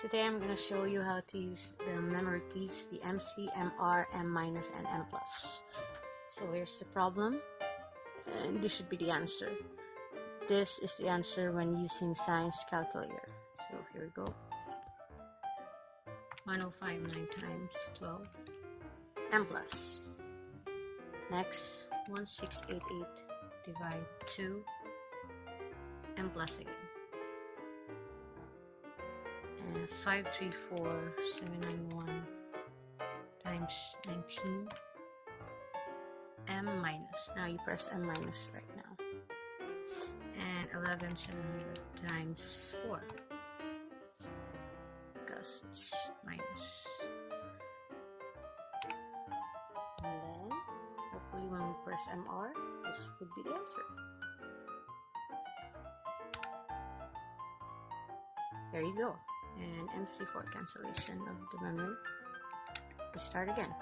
Today I'm going to show you how to use the memory keys, the MC, MR, M-, and M+. So here's the problem, and this should be the answer. This is the answer when using science calculator. So here we go. 1059 times 12, M+. Next, 1688 divide 2, M+ again. 534791 times 19, M-. Now you press M- right now. And 11700 times 4, because it's minus. And then hopefully when we press MR, this would be the answer. There you go. And MC for cancellation of the memory. We start again.